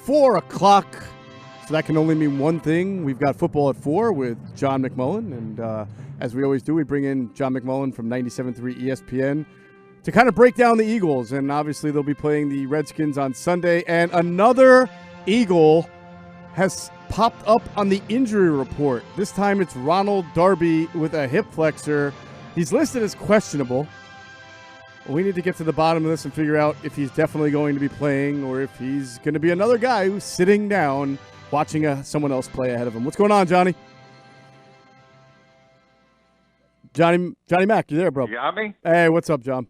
4 o'clock. So that can only mean one thing. We've got football at 4 with John McMullen. And as we always do, we bring in John McMullen from 97.3 ESPN to kind of break down the Eagles. And obviously they'll be playing the Redskins on Sunday. And another Eagle has popped up on the injury report. This time it's Ronald Darby with a hip flexor. He's listed as questionable. We need to get to the bottom of this and figure out if he's definitely going to be playing or if he's going to be another guy who's sitting down watching someone else play ahead of him. What's going on, Johnny? Johnny Mac, you there, bro? You got me? Hey, what's up, John?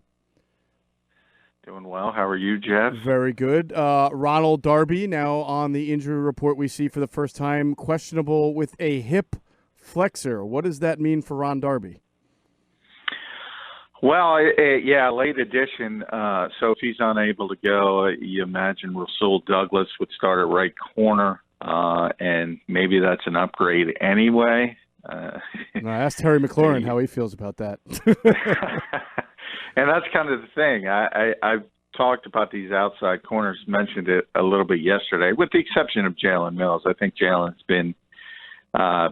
Doing well. How are you, Jeff? Very good. Ronald Darby now on the injury report we see for the first time, questionable with a hip flexor. What does that mean for Ron Darby? Well, late addition. So if he's unable to go, you imagine Rasul Douglas would start at right corner, and maybe that's an upgrade anyway. Ask Terry McLaurin how he feels about that. And that's kind of the thing. I've talked about these outside corners, mentioned it a little bit yesterday, with the exception of Jalen Mills. I think Jalen's been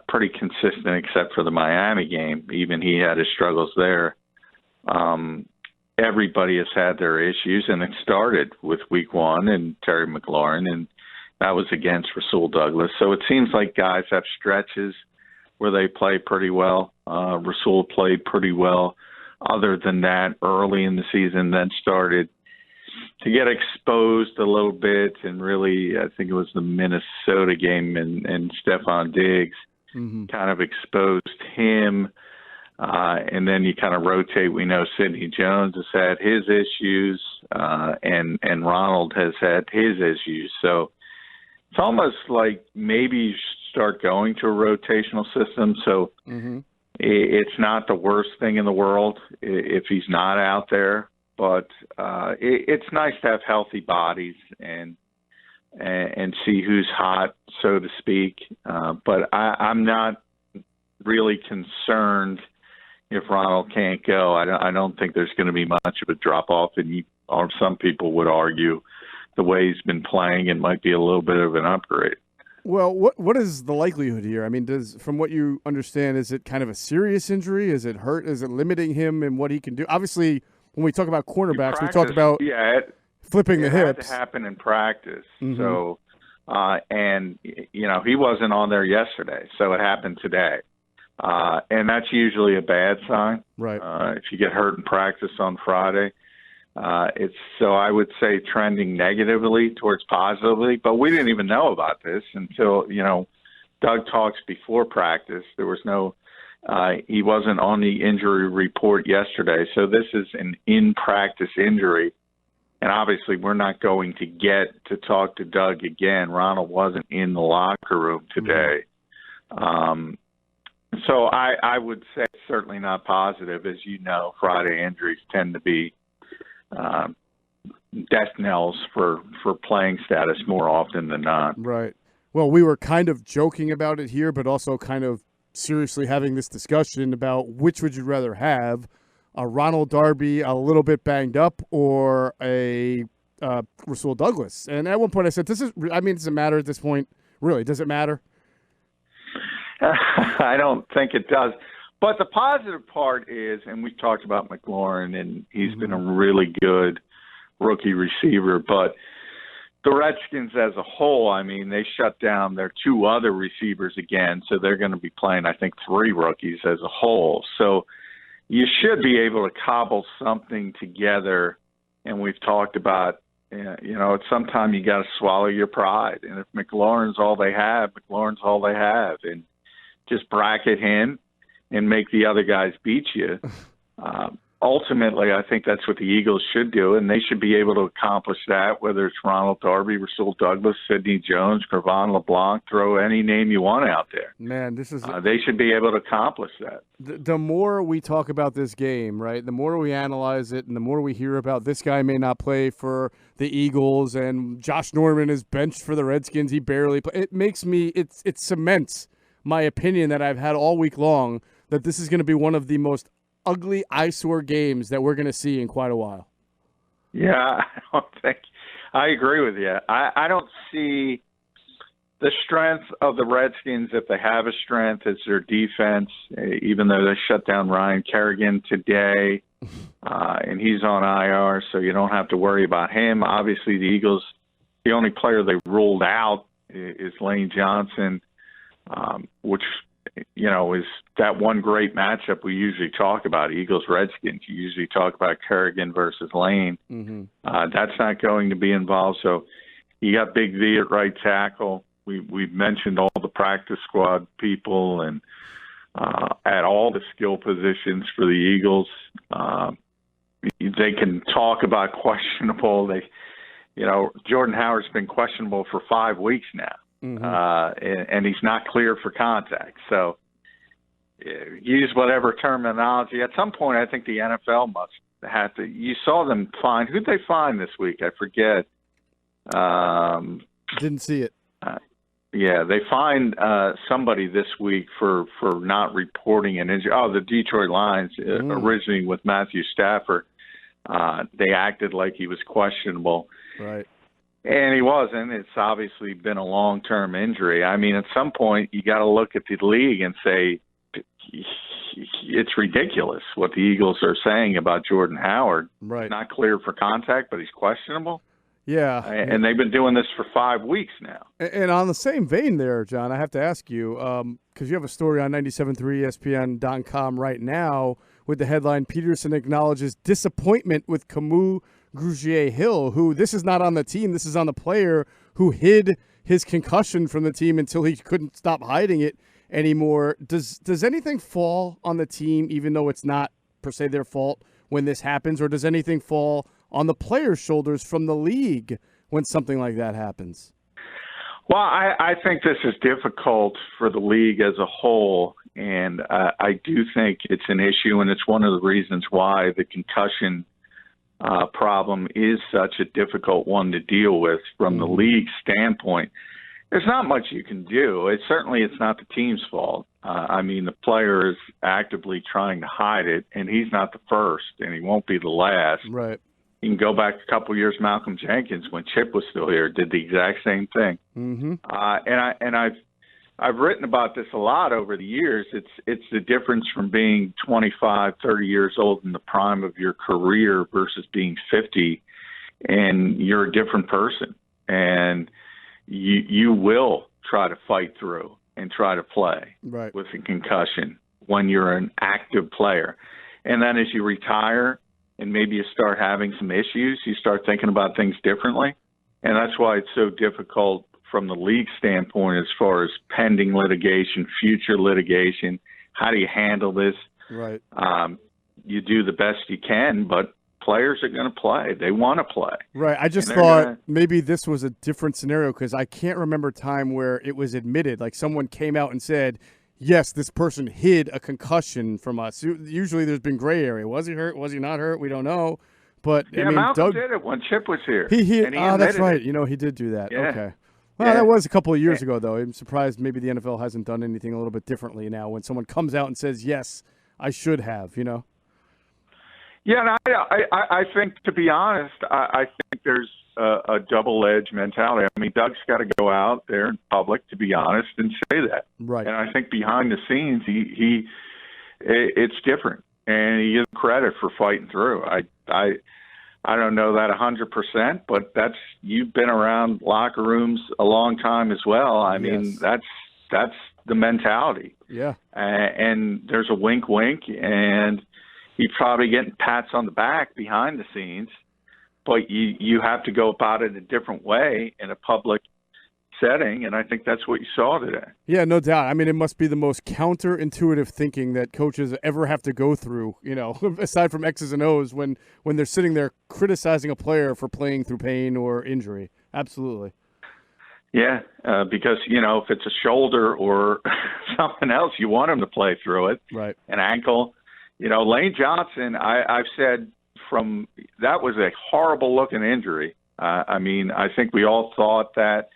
pretty consistent except for the Miami game. Even he had his struggles there. Everybody has had their issues, and it started with week 1 and Terry McLaurin, and that was against Rasul Douglas. So it seems like guys have stretches where they play pretty well. Rasul played pretty well. Other than that, early in the season, then started to get exposed a little bit, and really, I think it was the Minnesota game, and Stephon Diggs kind of exposed him. And then you kind of rotate. We know Sidney Jones has had his issues, and Ronald has had his issues. So it's almost like maybe you start going to a rotational system. So it's not the worst thing in the world if he's not out there. But it's nice to have healthy bodies and see who's hot, so to speak. But I'm not really concerned if Ronald can't go. I don't think there's going to be much of a drop-off, or some people would argue the way he's been playing, it might be a little bit of an upgrade. Well, what is the likelihood here? I mean, from what you understand, is it kind of a serious injury? Is it hurt? Is it limiting him in what he can do? Obviously, when we talk about cornerbacks, we talk about flipping the hips. It had to happen in practice. So, and, he wasn't on there yesterday, so it happened today. And that's usually a bad sign. Right. If you get hurt in practice on Friday, so I would say trending negatively towards positively, but we didn't even know about this until, Doug talks before practice. There was he wasn't on the injury report yesterday. So this is an in-practice injury. And obviously we're not going to get to talk to Doug again. Ronald wasn't in the locker room today. So I would say it's certainly not positive. As you know, Friday injuries tend to be death knells for playing status more often than not. Right. Well, we were kind of joking about it here, but also kind of seriously having this discussion about which would you rather have, a Ronald Darby a little bit banged up or a Rasul Douglas. And at one point I said, does it matter at this point? Really, does it matter? I don't think it does. But the positive part is, and we've talked about McLaurin, and he's been a really good rookie receiver, but the Redskins as a whole, they shut down their 2 other receivers again, so they're going to be playing, I think, 3 rookies as a whole. So you should be able to cobble something together, and we've talked about, at some time you got to swallow your pride. And if McLaurin's all they have, McLaurin's all they have. And just bracket him and make the other guys beat you. Ultimately, I think that's what the Eagles should do, and they should be able to accomplish that, whether it's Ronald Darby, Rasul Douglas, Sidney Jones, Cre'Von LeBlanc, throw any name you want out there. Man, this is they should be able to accomplish that. The more we talk about this game, right, the more we analyze it and the more we hear about this guy may not play for the Eagles and Josh Norman is benched for the Redskins, he barely play. It makes me – it cements my opinion that I've had all week long that this is going to be one of the most – ugly eyesore games that we're going to see in quite a while. Yeah, I agree with you. I don't see the strength of the Redskins, if they have a strength, is their defense, even though they shut down Ryan Kerrigan today, and he's on IR, so you don't have to worry about him. Obviously, the Eagles, the only player they ruled out is Lane Johnson, which, is that one great matchup we usually talk about, Eagles-Redskins. You usually talk about Kerrigan versus Lane. Mm-hmm. That's not going to be involved, so you got Big V at right tackle. We've mentioned all the practice squad people and at all the skill positions for the Eagles. They can talk about questionable. Jordan Howard's been questionable for 5 weeks now, and he's not cleared for contact. So use whatever terminology. At some point, I think the NFL must have to. You saw them find. Who'd they find this week? I forget. Didn't see it. Yeah, they fined somebody this week for not reporting an injury. Oh, the Detroit Lions, originally with Matthew Stafford. They acted like he was questionable. Right. And he wasn't. It's obviously been a long-term injury. I mean, at some point, you got to look at the league and say, it's ridiculous what the Eagles are saying about Jordan Howard. Right. He's not cleared for contact, but he's questionable. Yeah. And they've been doing this for 5 weeks now. And on the same vein there, John, I have to ask you, because you have a story on 97.3 ESPN.com right now with the headline, Peterson acknowledges disappointment with Camus Grugier-Hill, who this is not on the team, this is on the player who hid his concussion from the team until he couldn't stop hiding it anymore. Does anything fall on the team, even though it's not per se their fault, when this happens, or does anything fall on the players' shoulders from the league when something like that happens? Well, I think this is difficult for the league as a whole, and I do think it's an issue, and it's one of the reasons why the concussion problem is such a difficult one to deal with from the league standpoint. There's not much you can do. It's not the team's fault. The player is actively trying to hide it, and he's not the first, and he won't be the last. Right. You can go back a couple of years. Malcolm Jenkins, when Chip was still here, did the exact same thing. Mm-hmm. I've written about this a lot over the years. It's the difference from being 25, 30 years old in the prime of your career versus being 50, and you're a different person. And you will try to fight through and try to play with a concussion when you're an active player. And then as you retire and maybe you start having some issues, you start thinking about things differently. And that's why it's so difficult from the league standpoint as far as pending litigation, future litigation. How do you handle this? Right. You do the best you can, but players are going to play. They want to play. Right. I just thought maybe this was a different scenario because I can't remember a time where it was admitted, like someone came out and said, yes, this person hid a concussion from us. Usually there's been gray area. Was he hurt? Was he not hurt? We don't know. But Malcolm Doug did it when Chip was here. He that's right. It. He did do that. Yeah. Okay. Well, that was a couple of years ago, though. I'm surprised maybe the NFL hasn't done anything a little bit differently now when someone comes out and says, yes, I should have, Yeah, and I think, to be honest, I think there's a double-edged mentality. Doug's got to go out there in public, to be honest, and say that. Right. And I think behind the scenes, it's different, and he gives credit for fighting through. I don't know that 100%, but you've been around locker rooms a long time as well. Yes. That's the mentality. Yeah. And there's a wink, and he's probably getting pats on the back behind the scenes, but you have to go about it a different way in a public setting, and I think that's what you saw today. Yeah, no doubt. It must be the most counterintuitive thinking that coaches ever have to go through, aside from X's and O's when they're sitting there criticizing a player for playing through pain or injury. Absolutely. Yeah, because, if it's a shoulder or something else, you want him to play through it. Right. An ankle. Lane Johnson, I've said that was a horrible-looking injury. I think we all thought that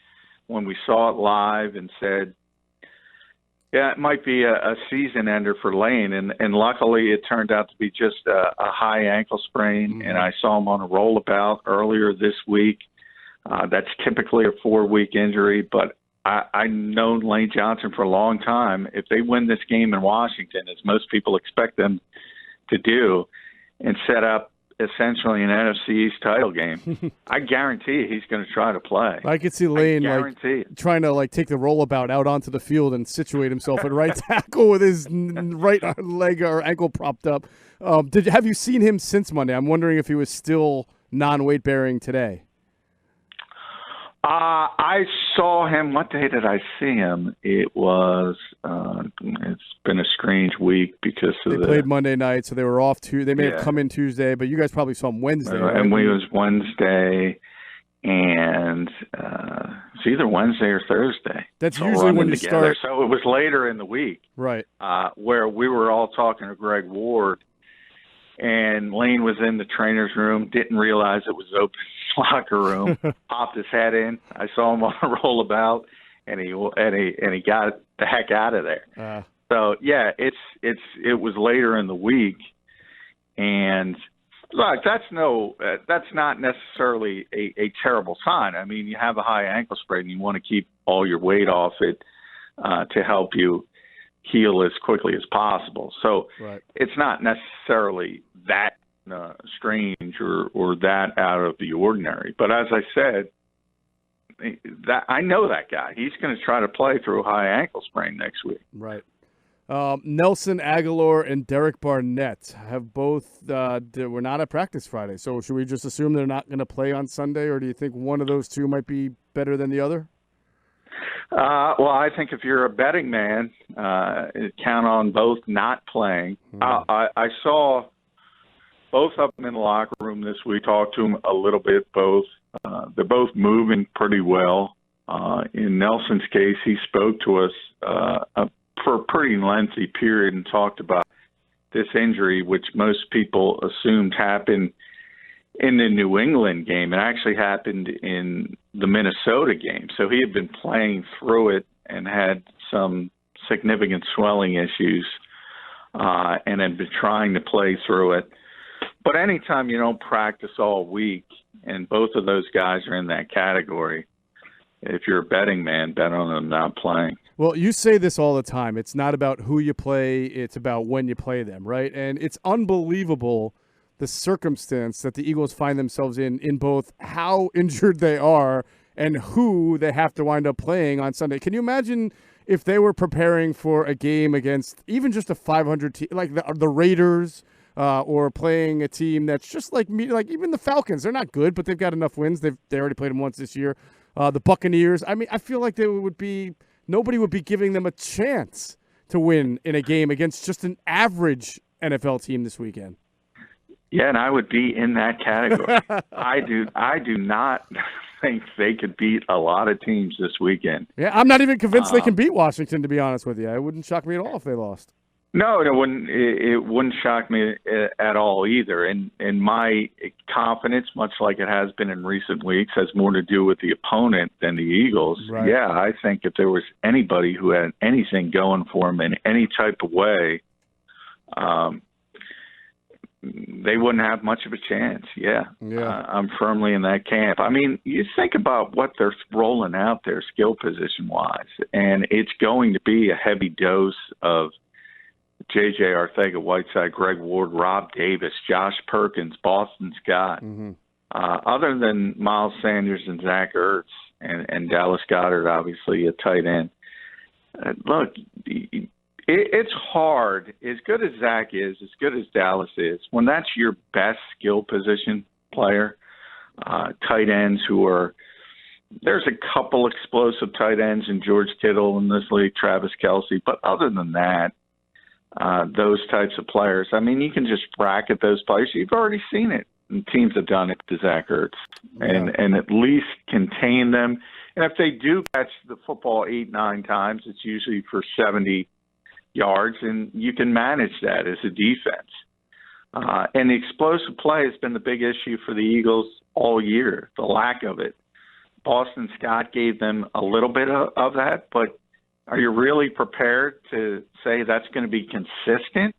when we saw it live and said, yeah, it might be a season ender for Lane. And luckily it turned out to be just a high ankle sprain. Mm-hmm. And I saw him on a rollabout earlier this week. That's typically a 4-week injury, but I've known Lane Johnson for a long time. If they win this game in Washington, as most people expect them to do, and set up essentially an NFC East title game, I guarantee he's going to try to play. I could see Lane trying to take the rollabout out onto the field and situate himself at right tackle with his right leg or ankle propped up. Have you seen him since Monday? I'm wondering if he was still non-weight bearing today. I saw him. What day did I see him? It was. It's been a strange week because they played Monday night, so they were off. They may have come in Tuesday, but you guys probably saw him Wednesday. Right? And we was Wednesday, and it's either Wednesday or Thursday. That's usually when you start. So it was later in the week, right? Where we were all talking to Greg Ward, and Lane was in the trainer's room, didn't realize it was open locker room, popped his head in. I saw him on a rollabout, and he got the heck out of there. So yeah, it was later in the week, and look, that's not necessarily a terrible sign. I mean, you have a high ankle sprain, and you want to keep all your weight off it to help you heal as quickly as possible. So It's not necessarily that strange or that out of the ordinary. But as I said, that I know that guy. He's going to try to play through a high ankle sprain next week. Right. Nelson Aguilar and Derek Barnett have both were not at practice Friday. So should we just assume they're not going to play on Sunday, or do you think one of those two might be better than the other? Well, I think if you're a betting man, count on both not playing. I saw both of them in the locker room this week. Talked to them a little bit. Both they're both moving pretty well. In Nelson's case, he spoke to us for a pretty lengthy period and talked about this injury, which most people assumed happened in the New England game. It actually happened in the Minnesota game. So he had been playing through it and had some significant swelling issues and had been trying to play through it. But anytime you don't practice all week, and both of those guys are in that category, if you're a betting man, bet on them not playing. Well, you say this all the time. It's not about who you play. It's about when you play them, right? And it's unbelievable the circumstance that the Eagles find themselves in both how injured they are and who they have to wind up playing on Sunday. Can you imagine if they were preparing for a game against even just a 500 team, like the Raiders, or playing a team that's just like me, like even the Falcons? They're not good, but they've got enough wins. They already played them once this year. The Buccaneers. I mean, I feel like nobody would be giving them a chance to win in a game against just an average NFL team this weekend. Yeah, and I would be in that category. I do not think they could beat a lot of teams this weekend. Yeah, I'm not even convinced they can beat Washington, to be honest with you. It wouldn't shock me at all if they lost. No, it wouldn't. It wouldn't shock me at all either. And my confidence, much like it has been in recent weeks, has more to do with the opponent than the Eagles. Right. Yeah, I think if there was anybody who had anything going for them in any type of way, they wouldn't have much of a chance. Yeah. I'm firmly in that camp. I mean, you think about what they're rolling out there skill position-wise, and it's going to be a heavy dose of J.J. Arcega-Whiteside, Greg Ward, Rob Davis, Josh Perkins, Boston Scott. Mm-hmm. Other than Miles Sanders and Zach Ertz and Dallas Goedert, obviously, a tight end. Look, it's hard. As good as Zach is, as good as Dallas is, when that's your best skill position player, tight ends who are – there's a couple explosive tight ends in George Kittle in this league, Travis Kelce, but other than that, those types of players, I mean, you can just bracket those players. You've already seen it. And teams have done it to Zach Ertz and at least contain them. And if they do catch the football 8-9 times, it's usually for 70 yards, and you can manage that as a defense. And the explosive play has been the big issue for the Eagles all year, the lack of it. Boston Scott gave them a little bit of that, but are you really prepared to say that's going to be consistent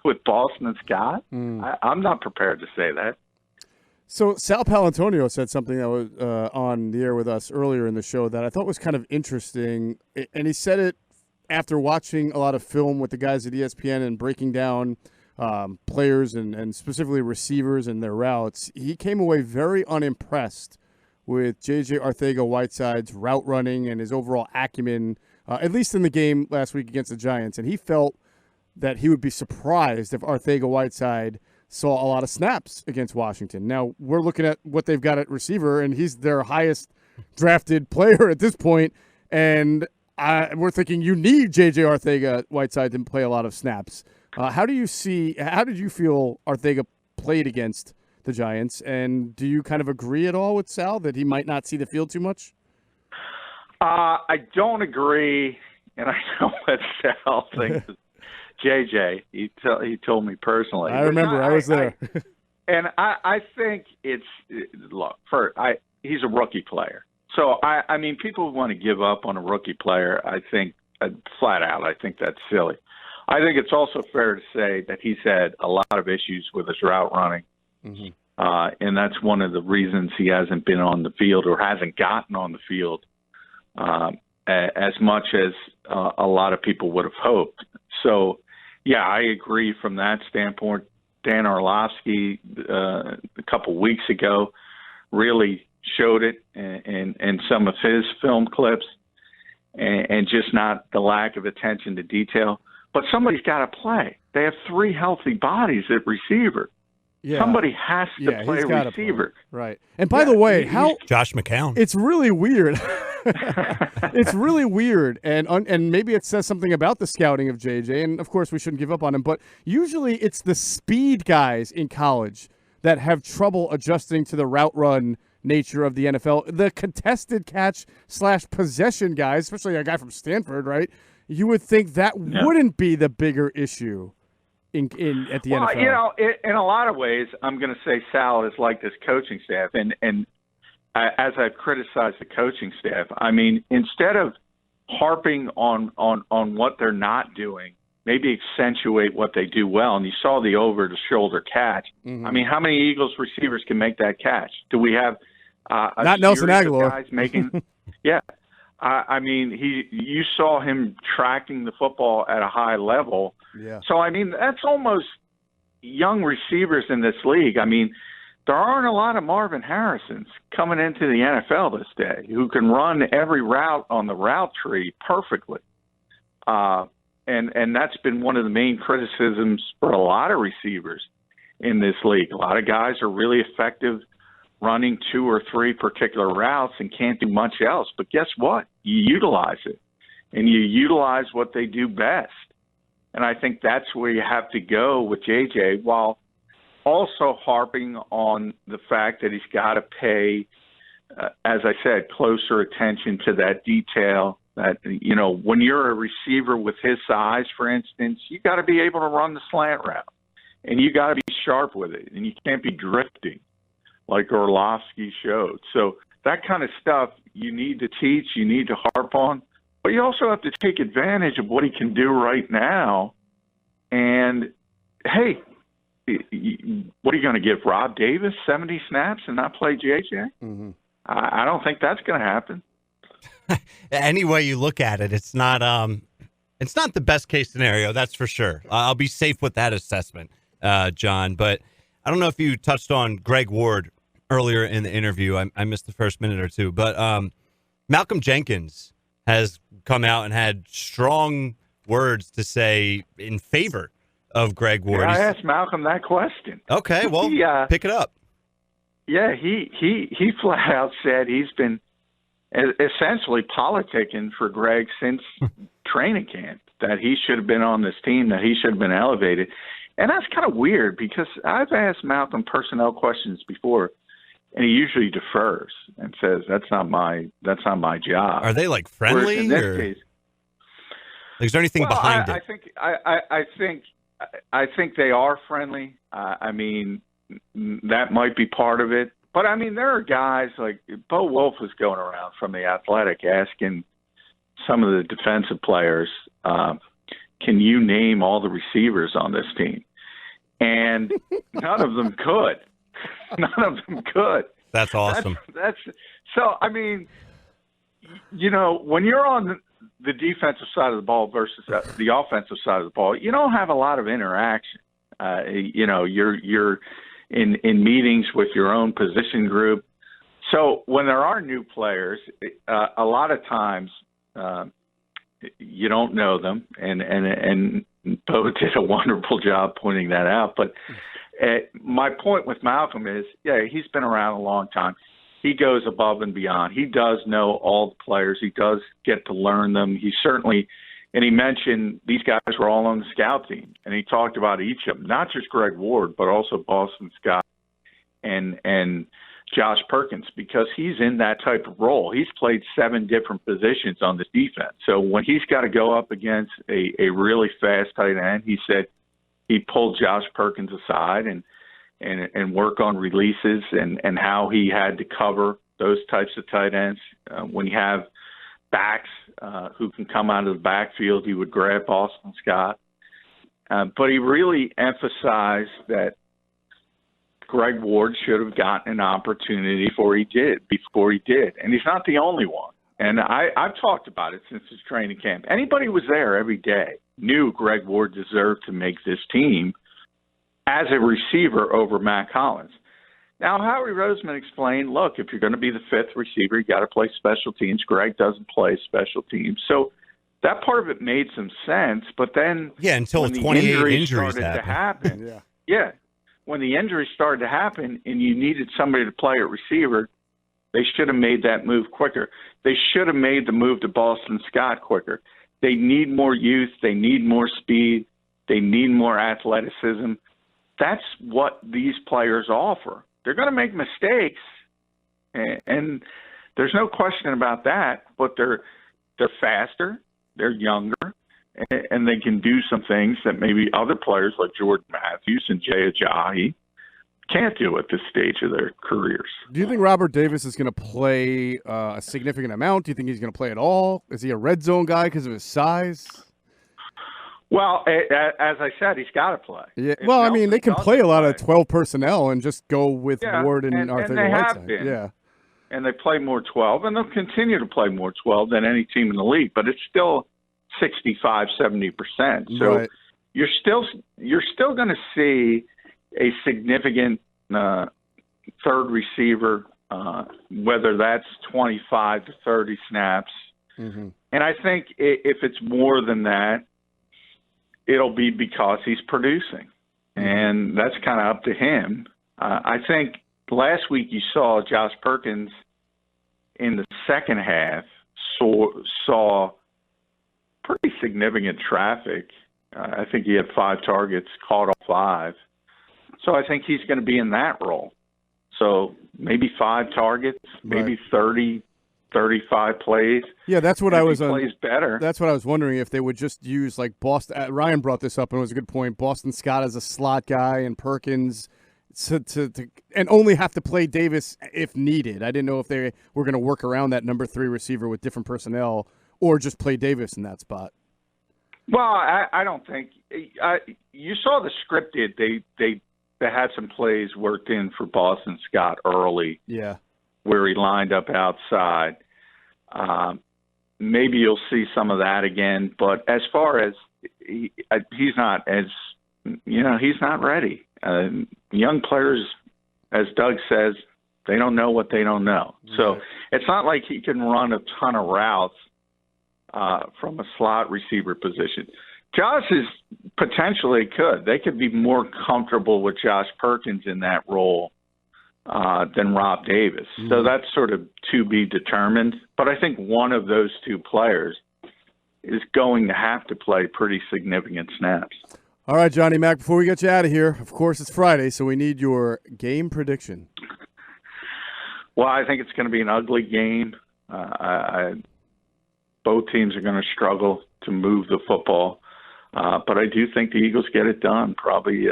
with Boston and Scott? I'm not prepared to say that. So Sal Palantonio said something that was on the air with us earlier in the show that I thought was kind of interesting, and he said it after watching a lot of film with the guys at ESPN and breaking down players and specifically receivers and their routes. He came away very unimpressed with J.J. Arcega-Whiteside's route running and his overall acumen, at least in the game last week against the Giants, and he felt that he would be surprised if Arcega-Whiteside saw a lot of snaps against Washington. Now, we're looking at what they've got at receiver, and he's their highest drafted player at this point, and we're thinking you need J.J. Arcega-Whiteside to play a lot of snaps. How did you feel Arcega played against the Giants, and do you kind of agree at all with Sal that he might not see the field too much? I don't agree, and I know what Sal thinks. JJ, he told me personally. I remember. I was there. I think he's a rookie player. So, I mean, people want to give up on a rookie player. I think, flat out, I think that's silly. I think it's also fair to say that he's had a lot of issues with his route running. Mm-hmm. And that's one of the reasons he hasn't been on the field or hasn't gotten on the field as much as a lot of people would have hoped. So, yeah, I agree from that standpoint. Dan Orlovsky a couple weeks ago really showed it in some of his film clips and just not the lack of attention to detail. But somebody's got to play. They have three healthy bodies at receiver. Yeah. Somebody has to play receiver. Right. And by the way, Josh McCown. It's really weird. It's really weird, and maybe it says something about the scouting of JJ, and of course we shouldn't give up on him, but usually it's the speed guys in college that have trouble adjusting to the route run nature of the NFL. The contested catch / possession guys, especially a guy from Stanford, right? You would think that wouldn't be the bigger issue at the NFL. Well, you know, in a lot of ways, I'm going to say Sal is like this coaching staff, and as I've criticized the coaching staff, I mean, instead of harping on what they're not doing, maybe accentuate what they do well. And you saw the over-the-shoulder catch. Mm-hmm. I mean, how many Eagles receivers can make that catch? Do we have not Nelson Aguilar guys making? Yeah, I mean, you saw him tracking the football at a high level. Yeah. So I mean, that's almost young receivers in this league. I mean, there aren't a lot of Marvin Harrisons coming into the NFL this day who can run every route on the route tree perfectly. And that's been one of the main criticisms for a lot of receivers in this league. A lot of guys are really effective running 2 or 3 particular routes and can't do much else. But guess what? You utilize it, and you utilize what they do best. And I think that's where you have to go with JJ, while also harping on the fact that he's got to pay, as I said, closer attention to that detail. That, you know, when you're a receiver with his size, for instance, you got to be able to run the slant route, and you got to be sharp with it, and you can't be drifting like Orlovsky showed. So that kind of stuff you need to teach, you need to harp on, but you also have to take advantage of what he can do right now. And, hey, what are you going to give Rob Davis 70 snaps and not play JJ? Mm-hmm. I don't think that's going to happen. Any way you look at it, it's not the best case scenario, that's for sure. I'll be safe with that assessment, John. But I don't know if you touched on Greg Ward earlier in the interview. I missed the first minute or two. But Malcolm Jenkins has come out and had strong words to say in favor of Greg Ward. I asked Malcolm that question. Okay, well, pick it up. Yeah, he flat out said he's been essentially politicking for Greg since training camp, that he should have been on this team, that he should have been elevated. And that's kind of weird because I've asked Malcolm personnel questions before, and he usually defers and says, that's not my job. Are they like friendly? In this case, is there anything behind it? I think they are friendly. I mean, that might be part of it. But, I mean, there are guys like Bo Wolf was going around from The Athletic asking some of the defensive players, can you name all the receivers on this team? And none of them could. None of them could. That's awesome. That's so. I mean, when you're on the defensive side of the ball versus the offensive side of the ball, you don't have a lot of interaction. You're in meetings with your own position group. So when there are new players, a lot of times you don't know them, and Bo did a wonderful job pointing that out. But my point with Malcolm is, he's been around a long time. He goes above and beyond. He does know all the players. He does get to learn them. He certainly, and he mentioned these guys were all on the scout team, and he talked about each of them, not just Greg Ward, but also Boston Scott and Josh Perkins, because he's in that type of role. He's played 7 different positions on the defense. So when he's got to go up against a really fast tight end, he said he pulled Josh Perkins aside and work on releases and how he had to cover those types of tight ends. When you have backs who can come out of the backfield, he would grab Boston Scott. But he really emphasized that Greg Ward should have gotten an opportunity before he did. And he's not the only one. And I've talked about it since his training camp. Anybody who was there every day knew Greg Ward deserved to make this team as a receiver over Matt Collins. Now, Howie Roseman explained, look, if you're going to be the 5th receiver, you got to play special teams. Greg doesn't play special teams. So that part of it made some sense. But then until when the 28 injuries injuries started to happen. happen, when the injuries started to happen and you needed somebody to play at receiver, they should have made that move quicker. They should have made the move to Boston Scott quicker. They need more youth. They need more speed. They need more athleticism. That's what these players offer. They're going to make mistakes, and there's no question about that, but they're faster, they're younger, and they can do some things that maybe other players like Jordan Matthews and Jay Ajayi can't do at this stage of their careers. Do you think Robert Davis is going to play a significant amount? Do you think he's going to play at all? Is he a red zone guy because of his size? Well, as I said, he's got to play. Yeah. Well, I mean, they can play a lot of 12 personnel and just go with Ward and Arthur Whiteside. Yeah. And they play more 12, and they'll continue to play more 12 than any team in the league, but it's still 65, 70%. So you're still going to see a significant third receiver, whether that's 25 to 30 snaps. Mm-hmm. And I think if it's more than that, it'll be because he's producing, and that's kind of up to him. I think last week you saw Josh Perkins in the second half saw pretty significant traffic. I think he had 5 targets, caught all 5. So I think he's going to be in that role. So maybe 5 targets, maybe 30, 35 plays. Yeah, that's what I was. Plays better. That's what I was wondering, if they would just use like Boston. Ryan brought this up, and it was a good point. Boston Scott as a slot guy, and Perkins and only have to play Davis if needed. I didn't know if they were going to work around that number 3 receiver with different personnel, or just play Davis in that spot. Well, I don't think you saw the scripted. They had some plays worked in for Boston Scott early. Yeah. Where he lined up outside. Maybe you'll see some of that again. But as far as he's not ready. Young players, as Doug says, they don't know what they don't know. Right. So it's not like he can run a ton of routes from a slot receiver position. Josh is potentially could. They could be more comfortable with Josh Perkins in that role than Rob Davis. Mm-hmm. So that's sort of to be determined. But I think one of those 2 players is going to have to play pretty significant snaps. All right, Johnny Mac, before we get you out of here, of course it's Friday, so we need your game prediction. Well, I think it's going to be an ugly game. Both teams are going to struggle to move the football. But I do think the Eagles get it done, probably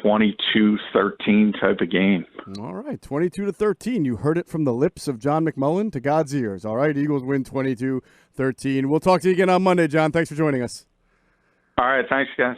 22-13 type of game. All right, 22-13. You heard it from the lips of John McMullen to God's ears. All right, Eagles win 22-13. We'll talk to you again on Monday, John. Thanks for joining us. All right, thanks, guys.